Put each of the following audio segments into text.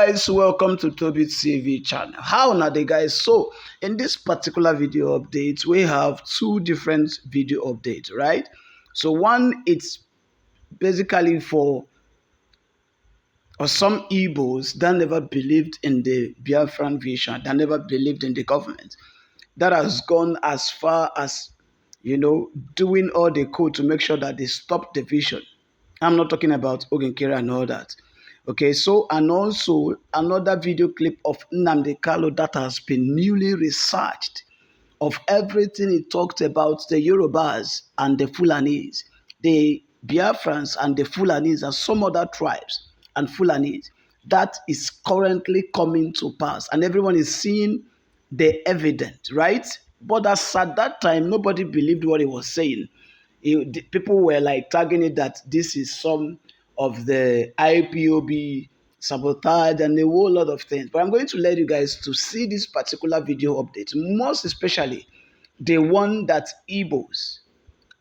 guys, welcome to TOBI TV channel. How now the guys? So in this particular video update, we have two different video updates, right? So one, it's basically for some Igbos that never believed in the Biafran vision, that never believed in the government, that has gone as far as, doing all they could to make sure that they stop the vision. I'm not talking about Ogenkere and all that. Okay, so and also another video clip of Nnamdi Kanu that has been newly researched of everything he talked about the Yorubas and the Fulanis, the Biafrans and the Fulanis and some other tribes and Fulanis. That is currently coming to pass and everyone is seeing the evidence, right? But as at that time, nobody believed what he was saying. People were like tagging it that this is some of the IPOB sabotage and a whole lot of things. But I'm going to let you guys to see this particular video update, most especially the one that Igbos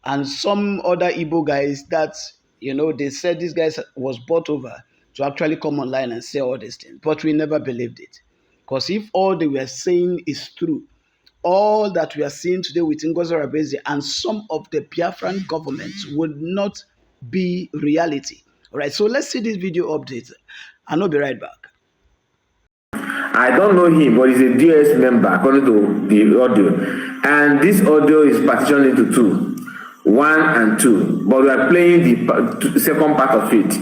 and some other Igbo guys that, they said this guy was bought over to actually come online and say all these things. But we never believed it. Because if all they were saying is true, all that we are seeing today with Ngozi Rabezi and some of the Biafran governments would not be reality. All right, so let's see this video update and I'll be right back. I don't know him, but he's a DS member according to the audio. And this audio is partitioned into two, 1 and 2. But we are playing the second part of it.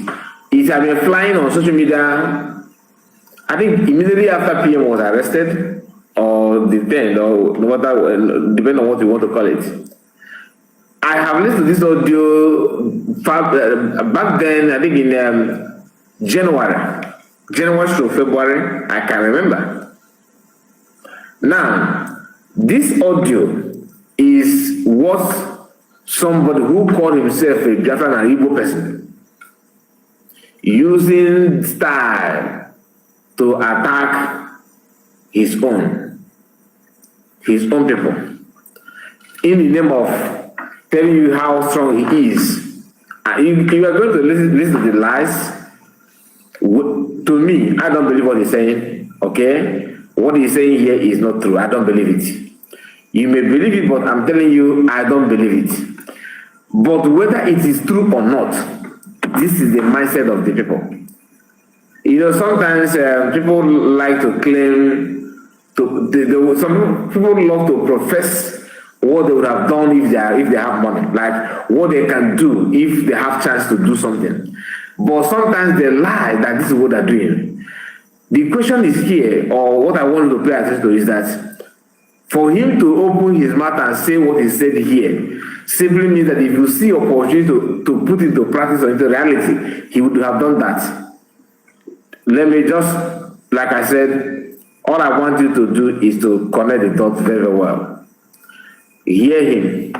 It has been flying on social media, I think immediately after PM was arrested, or detained, or no matter, depending on what you want to call it. I have listened to this audio back then, I think in January to February, I can remember. Now, this audio is what somebody who called himself a Biafran and Igbo person, using style to attack his own people, in the name of telling you how strong he is. If you are going to listen to the lies, to me, I don't believe what he's saying, okay? What he's saying here is not true. I don't believe it. You may believe it, but I'm telling you, I don't believe it. But whether it is true or not, this is the mindset of the people. Sometimes people like to claim, some people love to profess what they would have done if they have money, like what they can do if they have chance to do something. But sometimes they lie that this is what they're doing. The question is here, or what I want you to pay attention to is that for him to open his mouth and say what he said here simply means that if you see opportunity to put into practice or into reality, he would have done that. Let me just, like I said, all I want you to do is to connect the dots very, very well. Hear him.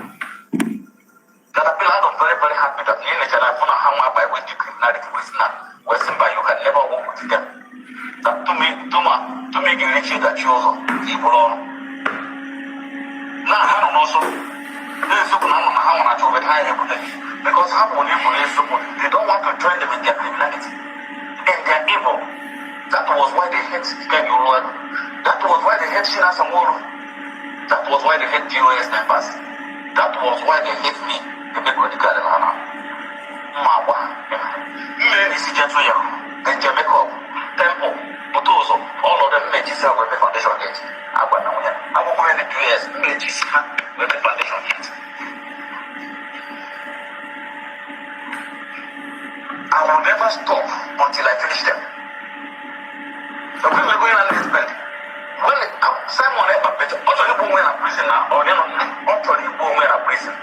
Because they don't want to join them in their criminality. And they're evil. That was why they hate Kenyola. That was why they hate Shina Samoro. That was why they hate DOS members. That was why they hate me. The big radical Lana. Mawa. Men is Jetria. And Jamaica. Temple. Potoso. All of them made yourself with the foundation gate. I will go in the US. Made yourself with the foundation gate. I will never stop until I finish them. The people are going on this bed. When Simon ever better, actually go in a prison now, or actually go in a prison.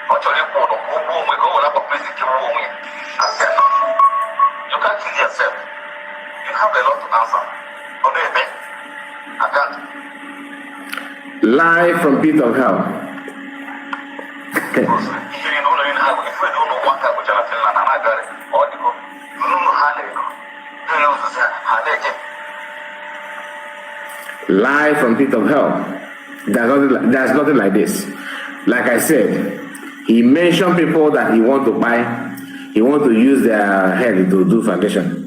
Actually go in a prison to go in. I said, you can't kill yourself. You have a lot to answer. Okay, I can't. Live from pit of hell. Live from pit of hell. There's nothing like this. Like I said, he mentioned people that he want to buy, he want to use their head to do foundation.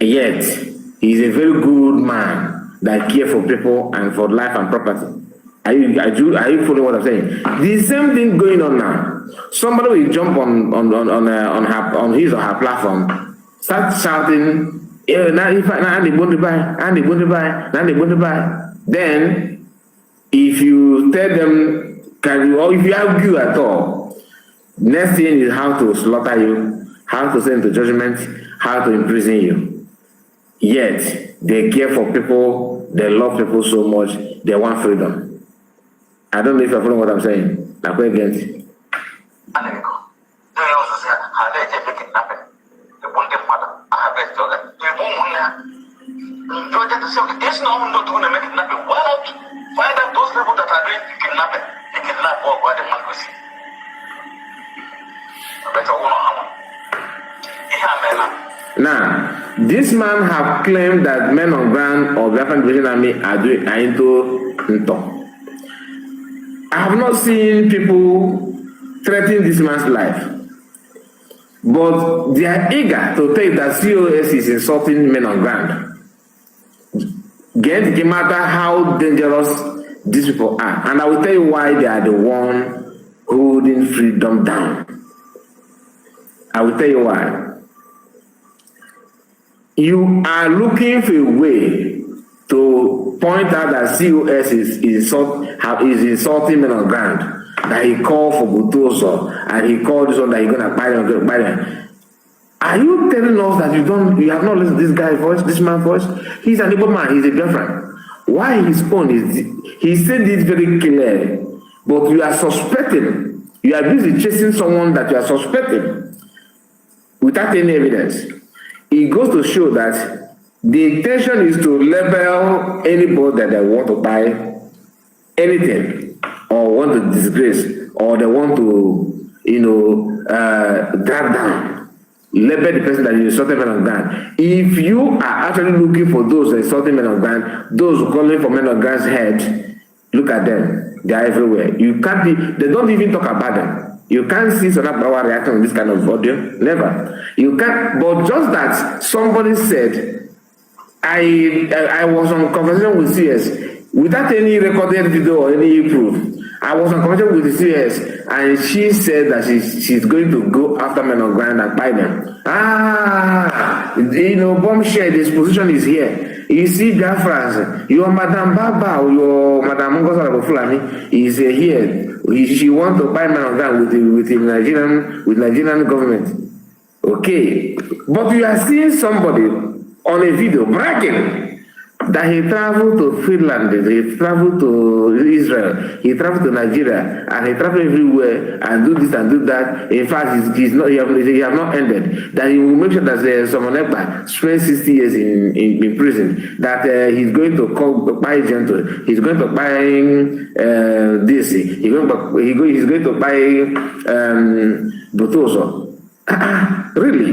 Yet He's a very good man that cares for people and for life and property. Are you following what I'm saying? The same thing going on now. Somebody will jump on his or her platform, start shouting, "Yeah, now if now they want to buy, and they want to buy, now they want to buy." Then, if you tell them, or if you argue at all, next thing is how to slaughter you, how to send to judgment, how to imprison you. Yet they care for people, they love people so much, they want freedom. I don't know if you're following what I'm saying. Like we're against. It's not doing a kidnapping. Why not find out those people that are doing kidnapping? They kidnap or why the man was now, this man have claimed that men on ground or Biafra Liberation Army are into Nto. I have not seen people threatening this man's life, but they are eager to take that COS is insulting men on ground. Get no matter how dangerous these people are, and I will tell you why they are the one holding freedom down. I will tell you why. You are looking for a way to point out that COS is insulting men on ground. That he called for bulldozer and he called this one that he's gonna buy them. Are you telling us that you have not listened to this guy's voice, this man's voice? He's an able man, he's a Biafran. Why his own is he said this very clearly, but you are suspecting. You are busy chasing someone that you are suspecting without any evidence. It goes to show that the intention is to label anybody that they want to buy anything or want to disgrace or they want to, drag down. Label the person that is insulting men on ground. If you are actually looking for those insulting men on ground, those calling for men on ground's head, look at them. They are everywhere. You can't be, they don't even talk about them. You can't see Sonat Bawa reacting on this kind of audio. Never. You can't, but just that somebody said, I was on conversation with CS without any recorded video or any proof. I was on conversation with the CS and she said that she's going to go after men on ground and buy them. Bombshell, this position is here. You see Biafrans, your Madam Baba, your Madam Ngosara Fulani is here. She wants to buy men on ground with the Nigerian government. Okay. But you are seeing somebody on a video bragging that he traveled to Finland, he traveled to Israel, he traveled to Nigeria, and he traveled everywhere and do this and do that. In fact, he have not ended. That he will make sure that someone else spends 60 years in prison. That he's going to buy gentle, he's going to buy this, he's going to buy Botoso. Really?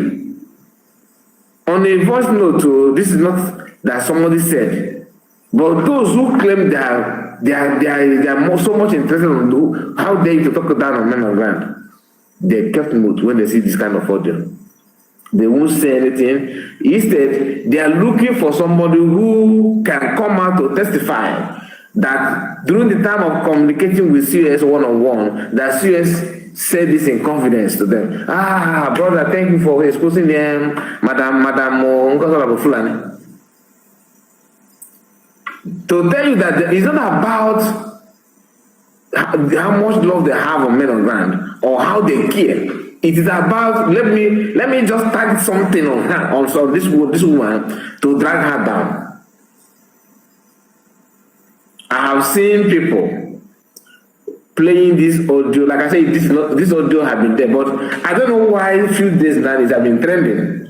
On a voice note, this is not that somebody said, but those who claim they are so much interested in how they to talk down on men on ground, they kept mute when they see this kind of audio. They won't say anything. Instead, they are looking for somebody who can come out to testify that during the time of communicating with CS one-on-one, that CS said this in confidence to them. Brother, thank you for exposing them, Madam Ngosara Fulani. To tell you that it's not about how much love they have on men on ground or how they care. It is about let me just tag something on her, also this woman, to drag her down. I have seen people playing this audio. Like I said, this audio has been there, but I don't know why a few days now it has been trending.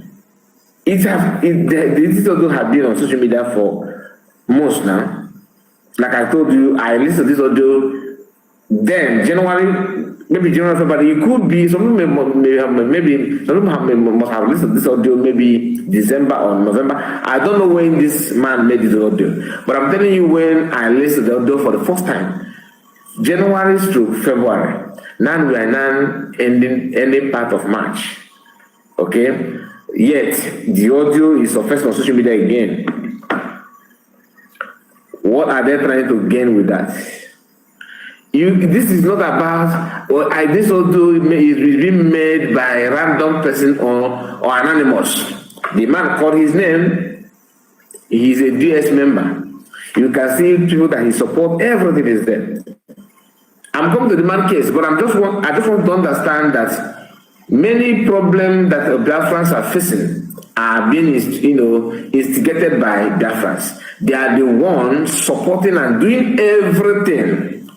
This audio has been on social media for months now. Like I told you, I listened to this audio then January, February. It could be some people must have listened to this audio maybe December or November. I don't know when this man made this audio, but I'm telling you when I listened to the audio for the first time, January through February. Now we are ending part of March. Okay, Yet the audio is surfaced on social media again. What are they trying to gain with that? This is not about, well, this audio is being made by a random person or anonymous. The man called his name. He is a DS member. You can see people that he supports. Everything is there. I'm coming to the man case, but I just want to understand that many problems that Biafrans are facing are being, instigated by Biafrans. They are the ones supporting and doing everything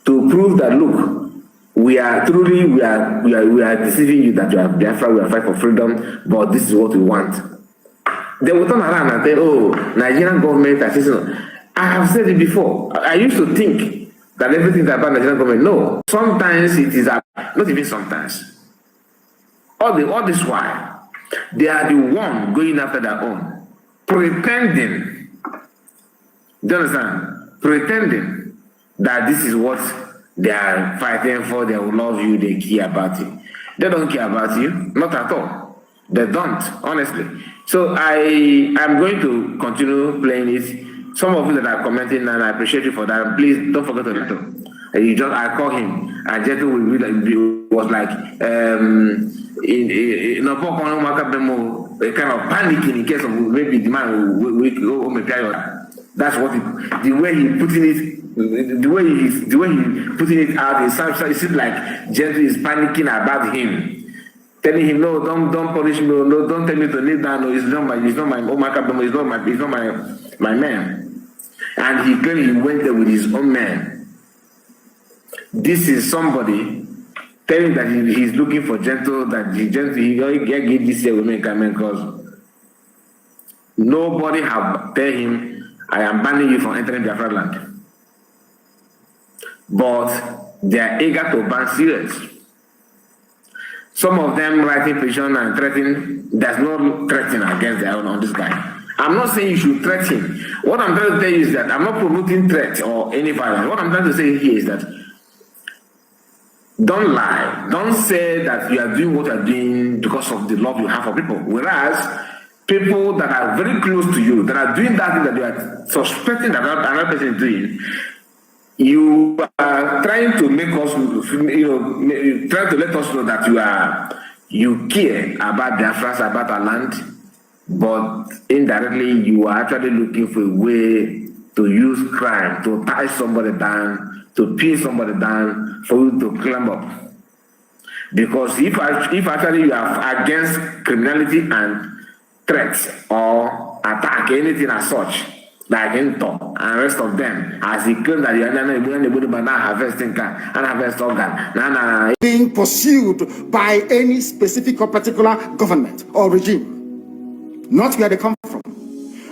to prove that, look, we are deceiving you, that you are Biafra, we are fighting for freedom, but this is what we want. They will turn around and say, oh, Nigerian government are saying. I have said it before. I used to think that everything is about Nigerian government. No, sometimes it is, not even sometimes. All this while, they are the one going after their own, pretending. Do you understand? Pretending that this is what they are fighting for. They will love you. They care about you. They don't care about you, not at all. They don't, honestly. So I'm going to continue playing it. Some of you that are commenting, and I appreciate you for that. Please don't forget to Gentle. I call him, and Gentle was like, a kind of panicking in case of maybe the man will that's what the way he putting it, the way he putting it out. It seems like Gentle is panicking about him. Telling him, no, don't punish me, no, don't tell me to kneel down, no, it's not my it's not my man. And he claimed he went there with his own man. This is somebody telling that he's looking for Gentle, that he get this year with me, because nobody have tell him, I am banning you from entering Biafra land. But they are eager to ban serious. Some of them writing petition and threatening. There's no threatening against their own on this guy. I'm not saying you should threaten. What I'm trying to tell you is that I'm not promoting threat or any violence. What I'm trying to say here is that don't lie. Don't say that you are doing what you are doing because of the love you have for people. Whereas people that are very close to you, that are doing that thing that you are suspecting that another person is doing, you are trying to make us, trying to let us know that you care about Biafra, about our land, but indirectly you are actually looking for a way to use crime to tie somebody down, to pin somebody down, for you to climb up. Because if actually you are against criminality and threats or attack, anything as such, like Into and rest of them, as he claimed that you are not harvesting and harvest organ, being pursued by any specific or particular government or regime, not where they come from.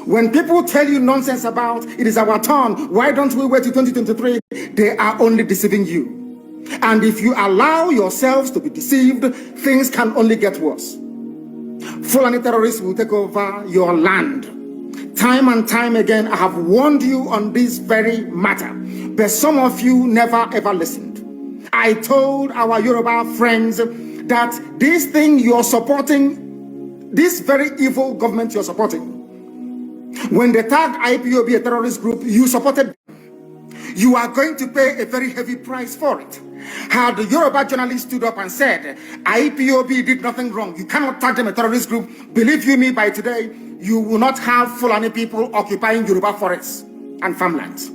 When people tell you nonsense about it is our turn, why don't we wait till 2023? They are only deceiving you. And if you allow yourselves to be deceived, things can only get worse. Fulani terrorists will take over your land. Time and time again, I have warned you on this very matter, but some of you never ever listened. I told our Yoruba friends that this thing you're supporting, this very evil government you're supporting, when they tagged IPOB a terrorist group, you supported them. You are going to pay a very heavy price for it. Had the Yoruba journalist stood up and said, IPOB did nothing wrong, you cannot tag them a terrorist group, believe you me, by today, you will not have Fulani people occupying Yoruba forests and farmlands.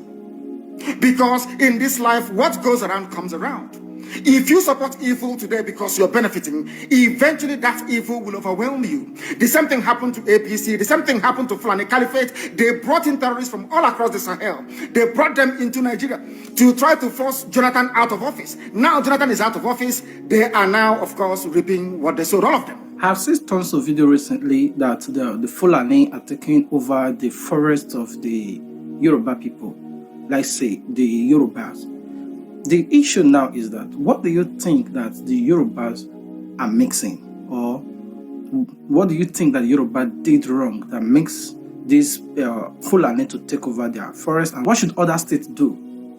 Because in this life, what goes around comes around. If you support evil today because you're benefiting, eventually that evil will overwhelm you. The same thing happened to APC, the same thing happened to Fulani Caliphate. They brought in terrorists from all across the Sahel. They brought them into Nigeria to try to force Jonathan out of office. Now Jonathan is out of office. They are now, of course, reaping what they sowed, all of them. I've seen tons of video recently that the Fulani are taking over the forest of the Yoruba people, like say the Yorubas. The issue now is that what do you think that the Yorubas are mixing, or what do you think that Yoruba did wrong that makes this Fulani to take over their forest, and what should other states do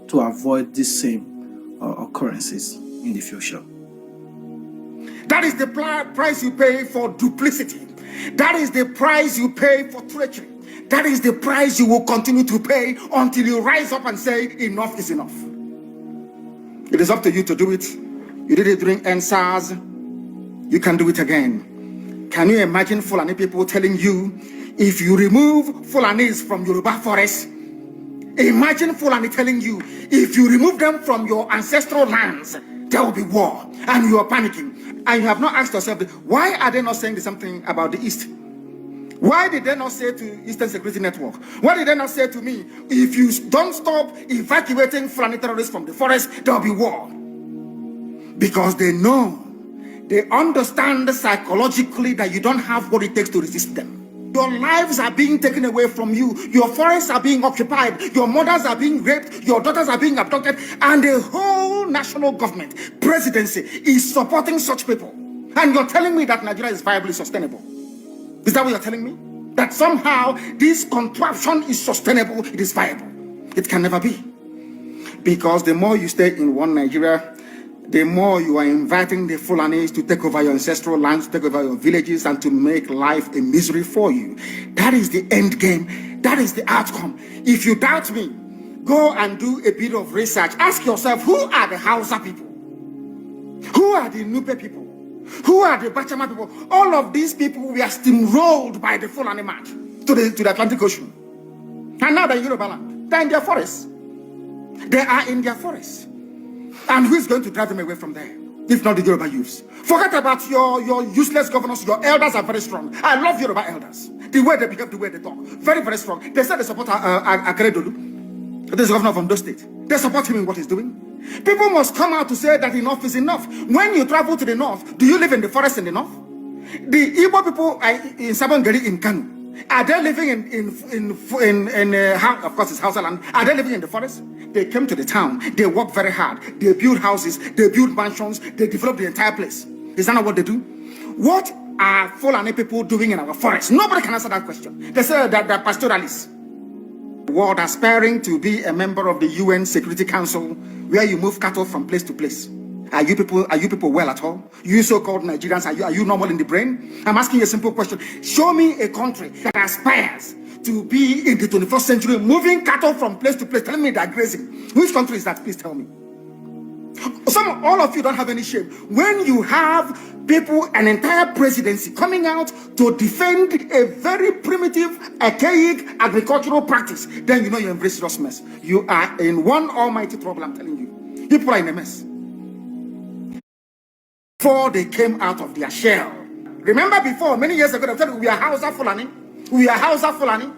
to avoid these same occurrences in the future? That is the price you pay for duplicity. That is the price you pay for treachery. That is the price you will continue to pay until you rise up and say, enough is enough. It is up to you to do it. You did it during NSAS. You can do it again. Can you imagine Fulani people telling you, if you remove Fulanis from Yoruba forest, imagine Fulani telling you, if you remove them from your ancestral lands, there will be war, and you are panicking. And you have not asked yourself, why are they not saying something about the East? Why did they not say to Eastern Security Network? Why did they not say to me, if you don't stop evacuating Fulani terrorists from the forest, there will be war? Because they know, they understand psychologically that you don't have what it takes to resist them. Your lives are being taken away from you. Your forests are being occupied. Your mothers are being raped. Your daughters are being abducted. And the whole national government, presidency, is supporting such people. And you're telling me that Nigeria is viably sustainable. Is that what you're telling me? That somehow this contraption is sustainable, it is viable. It can never be. Because the more you stay in one Nigeria, the more you are inviting the Fulanis to take over your ancestral lands, to take over your villages, and to make life a misery for you. That is the end game. That is the outcome. If you doubt me, go and do a bit of research. Ask yourself, who are the Hausa people? Who are the Nupe people? Who are the Bachama people? All of these people were steamrolled by the Fulani march to the Atlantic Ocean. And now they're in Yoruba land. They're in their forests. They are in their forests. And who is going to drive them away from there? If not the Yoruba youths. Forget about your useless governors. Your elders are very strong. I love Yoruba elders. The way they behave, the way they talk. Very, very strong. They said they support Akeredolu. This is the governor from those states. They support him in what he's doing. People must come out to say that enough is enough. When you travel to the north, do you live in the forest in the north? The Igbo people in Sabongeri in Kanu, are they living in of course it's house land? Are they living in the forest? They came to the town. They work very hard. They build houses. They build mansions. They develop the entire place. Is that not what they do? What are Fulani people doing in our forest? Nobody can answer that question. They say that they're pastoralists. World aspiring to be a member of the UN Security Council, where you move cattle from place to place. Are you people well at all? You so-called Nigerians, are you normal in the brain? I'm asking you a simple question. Show me a country that aspires to be in the 21st century, moving cattle from place to place. Tell me they're grazing. Which country is that? Please tell me. All of you don't have any shame. When you have people, an entire presidency coming out to defend a very primitive, archaic agricultural practice, then you know you embrace serious mess. You are in one almighty trouble, I'm telling you. People are in a mess. Before they came out of their shell. Remember before, many years ago, they said we are Hausa Fulani. We are Hausa Fulani.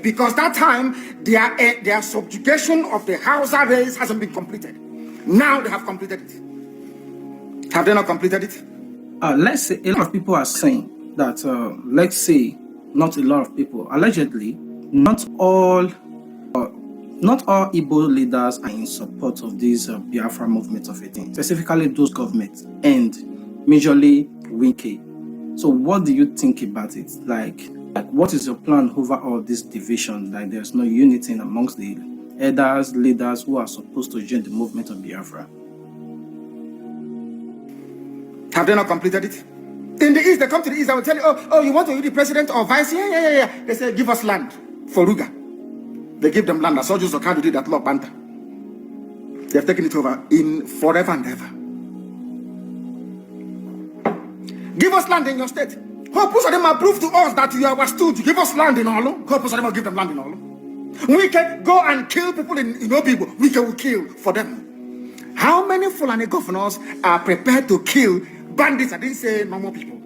Because that time, their subjugation of the Hausa race hasn't been completed. Now they have completed it. Have they not completed it? Let's say a lot of people are saying that, let's say, not a lot of people, allegedly, not all Igbo leaders are in support of this Biafra movement of 18, specifically those governments, and majorly Winke. So what do you think about it? Like what is your plan over all this division? Like there's no unity amongst the elders, leaders who are supposed to join the movement of Biafra. Have they not completed it? In the East, they come to the East, I will tell you, oh, you want to be the president or vice? Yeah. They say, give us land for Ruga. They give them land. I saw just how to do that law, Banta. They have taken it over in forever and ever. Give us land in your state. Hope of them approve to us that you are stood. Give us land in Olo. Hope of them will give them land in Olo. We can go and kill people in Obibo. We can kill for them. How many Fulani governors are prepared to kill bandits? I didn't say normal people.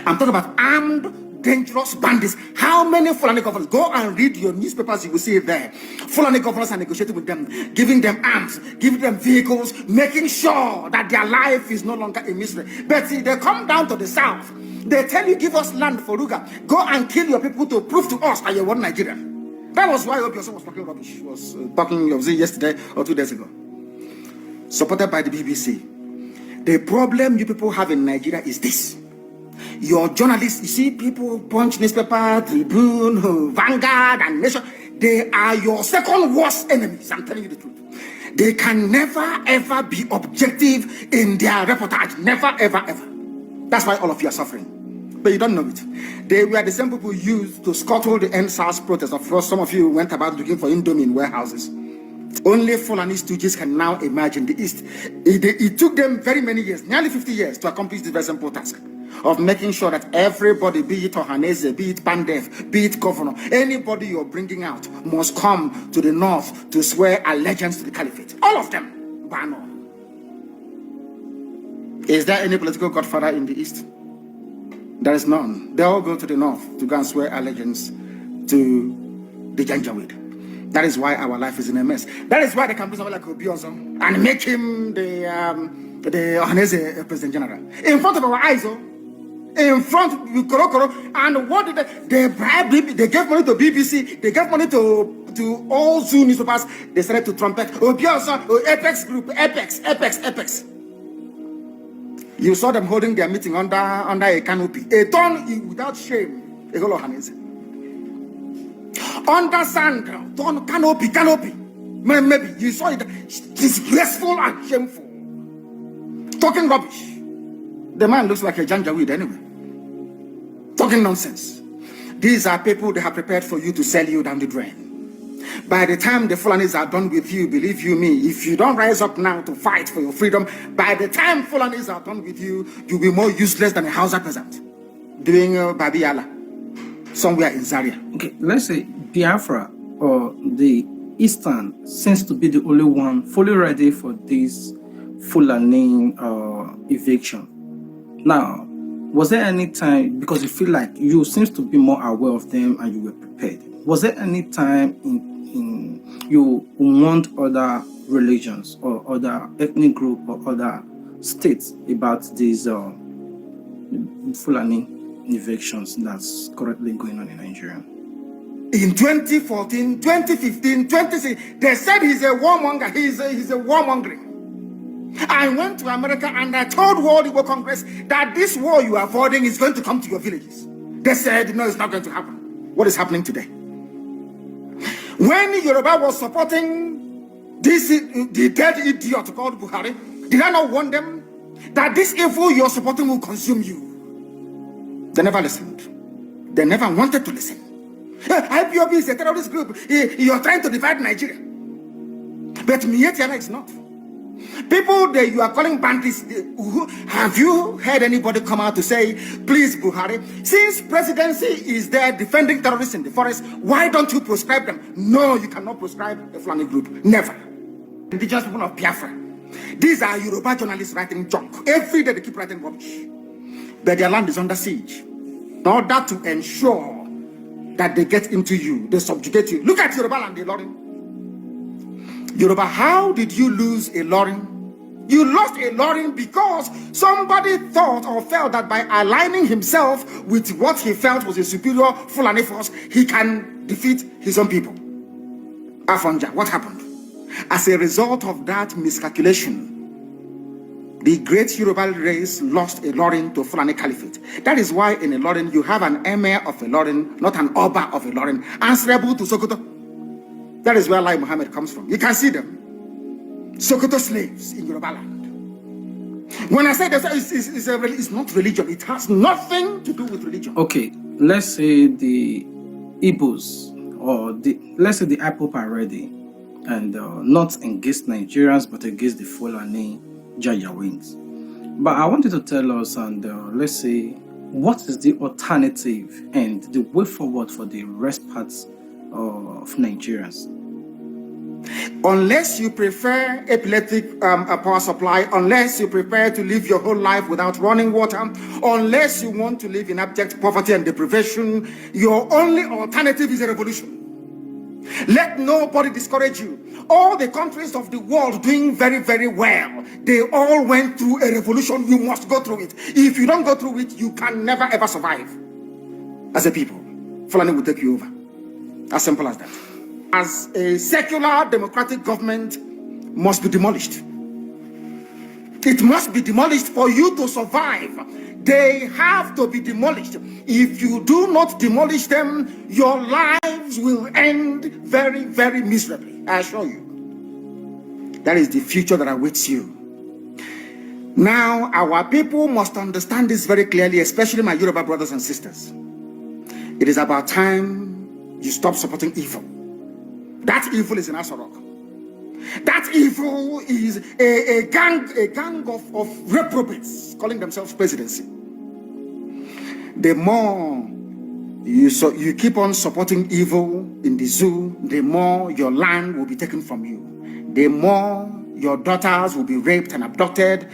I'm talking about armed, dangerous bandits. How many Fulani governors? Go and read your newspapers, you will see it there. Fulani governors are negotiating with them, giving them arms, giving them vehicles, making sure that their life is no longer a misery. But see, they come down to the south. They tell you, give us land for Ruga. Go and kill your people to prove to us that you're one Nigerian. That was why Obioso was talking rubbish. He was talking yesterday or 2 days ago. Supported by the BBC. The problem you people have in Nigeria is this. Your journalists, you see people, Punch newspaper, Tribune, Vanguard, and Nation, they are your second worst enemies. I'm telling you the truth. They can never ever be objective in their reportage. Never, ever, ever. That's why all of you are suffering. but you don't know it. They were the same people used to scuttle the NSAS protest. Of course, some of you went about looking for Indomie in warehouses. Only Fulani stooges can now imagine the East. It took them very many years, nearly 50 years, to accomplish this very simple task of making sure that everybody, be it Ohanese, be it Pandef, be it governor, anybody you're bringing out must come to the north to swear allegiance to the caliphate. All of them. Bano. Is there any political godfather in the East? There is none. They all go to the north to go and swear allegiance to the Janjaweed. That is why our life is in a mess. That is why they can be someone like Obiozo and make him the Ohanese President General. In front of our eyes, in front of Koro. And what did they bribe? They gave money to BBC. They gave money to all Zoo newspapers. They started to trumpet Obiozo, Apex Group, Apex. You saw them holding their meeting under a canopy. A ton without shame. A whole Ohanese. Under sand, on canopy. Maybe you saw it disgraceful and shameful. Talking rubbish. The man looks like a Janjaweed anyway. Talking nonsense. These are people they have prepared for you to sell you down the drain. By the time the Fulanis are done with you, believe you me, if you don't rise up now to fight for your freedom, by the time Fulanis are done with you, you'll be more useless than a Hausa peasant doing Babiala somewhere in Zaria. Okay, let's say Biafra or the Eastern seems to be the only one fully ready for this Fulani eviction. Now, was there any time, because you feel like you seems to be more aware of them and you were prepared, was there any time in you warned other religions or other ethnic group or other states about these Fulani evictions that's currently going on in Nigeria? In 2014, 2015, 2016, they said he's a warmonger. He's a warmongering. I went to America and I told World Igbo Congress that this war you are avoiding is going to come to your villages. They said, no, it's not going to happen. What is happening today? When Yoruba was supporting the dead idiot called Buhari, did I not warn them that this evil you're supporting will consume you? They never listened. They never wanted to listen. IPOB is a terrorist group. You're trying to divide Nigeria. But Mietiana is not. People that you are calling bandits, have you heard anybody come out to say, please, Buhari, since presidency is there defending terrorists in the forest, why don't you proscribe them? No, you cannot proscribe a Fulani group. Never. Indigenous people of Biafra. These are Yoruba journalists writing junk. Every day they keep writing rubbish. But their land is under siege. In order to ensure that they get into you, they subjugate you. Look at Yoruba land, Ilorin. Yoruba, how did you lose Ilorin? You lost Ilorin because somebody thought or felt that by aligning himself with what he felt was a superior Fulani force, he can defeat his own people. Afonja, what happened? As a result of that miscalculation, the great Yoruba race lost Ilorin to Fulani Caliphate. That is why in Ilorin you have an emir of Ilorin, not an Oba of Ilorin, answerable to Sokoto. That is where Lai Muhammad comes from. You can see them. Sokoto slaves in Yoruba land. When I say that it's not religion, it has nothing to do with religion. Okay, let's say the Igbos or let's say the IPOB are ready and not against Nigerians but against the Fulani Janjaweeds. But I want you to tell us and let's say what is the alternative and the way forward for the rest parts of Nigerians? Unless you prefer epileptic power supply, unless you prefer to live your whole life without running water, unless you want to live in abject poverty and deprivation, your only alternative is a revolution. Let nobody discourage you. All the countries of the world doing very, very well, they all went through a revolution. You must go through it. If you don't go through it, you can never ever survive. As a people, Fulani will take you over. As simple as that. As a secular democratic government must be demolished. It must be demolished for you to survive. They have to be demolished. If you do not demolish them, your lives will end very, very miserably. I assure you. That is the future that awaits you. Now, our people must understand this very clearly, especially my Yoruba brothers and sisters. It is about time you stop supporting evil. That evil is in Asorok. That evil is a gang of reprobates calling themselves presidency. The more you keep on supporting evil in the zoo, the more your land will be taken from you. The more your daughters will be raped and abducted,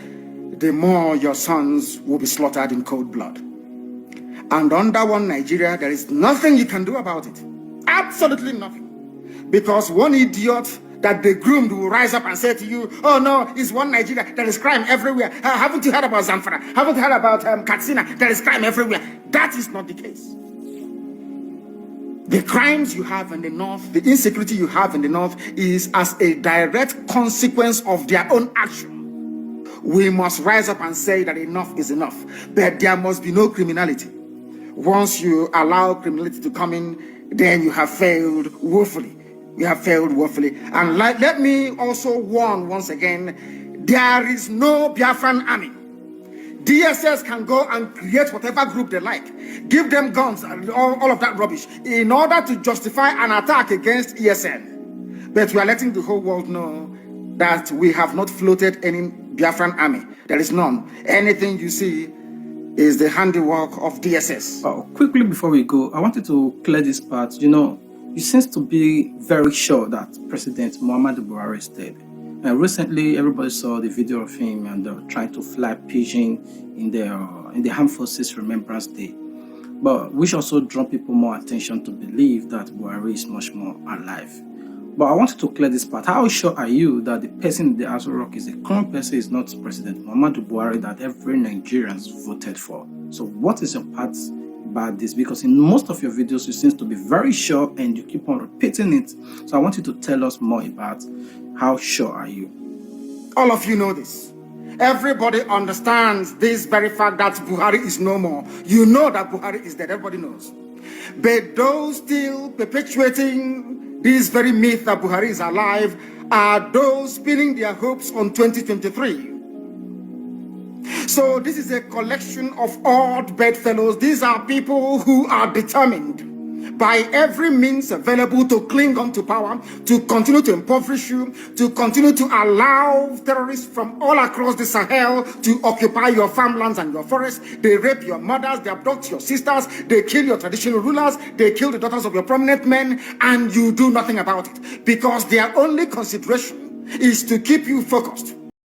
the more your sons will be slaughtered in cold blood. And under one Nigeria, there is nothing you can do about it. Absolutely nothing. Because one idiot that they groomed will rise up and say to you, oh no, it's one Nigeria, there is crime everywhere. Haven't you heard about Zamfara? Haven't you heard about Katsina? There is crime everywhere. That is not the case. The crimes you have in the north, the insecurity you have in the north is as a direct consequence of their own action. We must rise up and say that enough is enough. But there must be no criminality. Once you allow criminality to come in, then you have failed woefully. You have failed woefully. And let me also warn once again, there is no Biafran army. DSS can go and create whatever group they like. Give them guns and all of that rubbish in order to justify an attack against ESN. But we are letting the whole world know that we have not floated any Biafran army. There is none. Anything you see is the handiwork of DSS. Oh, quickly before we go, I wanted to clear this part. You seem to be very sure that President Muhammadu Buhari is dead. And recently, everybody saw the video of him and trying to fly pigeon in the Armed Forces Remembrance Day. But which also draw people more attention to believe that Buhari is much more alive. But I wanted to clear this part. How sure are you that the person in the Aso Rock is a current person, is not President Muhammadu Buhari that every Nigerian voted for? So what is your part about this? Because in most of your videos, you seem to be very sure and you keep on repeating it. So I want you to tell us more about how sure are you? All of you know this. Everybody understands this very fact that Buhari is no more. You know that Buhari is dead. Everybody knows. But those still perpetuating this very myth that Buhari is alive are those pinning their hopes on 2023. So this is a collection of odd bedfellows. These are people who are determined by every means available to cling on to power, to continue to impoverish you, to continue to allow terrorists from all across the Sahel to occupy your farmlands and your forests. They rape your mothers, they abduct your sisters, they kill your traditional rulers, they kill the daughters of your prominent men, and you do nothing about it because their only consideration is to keep you focused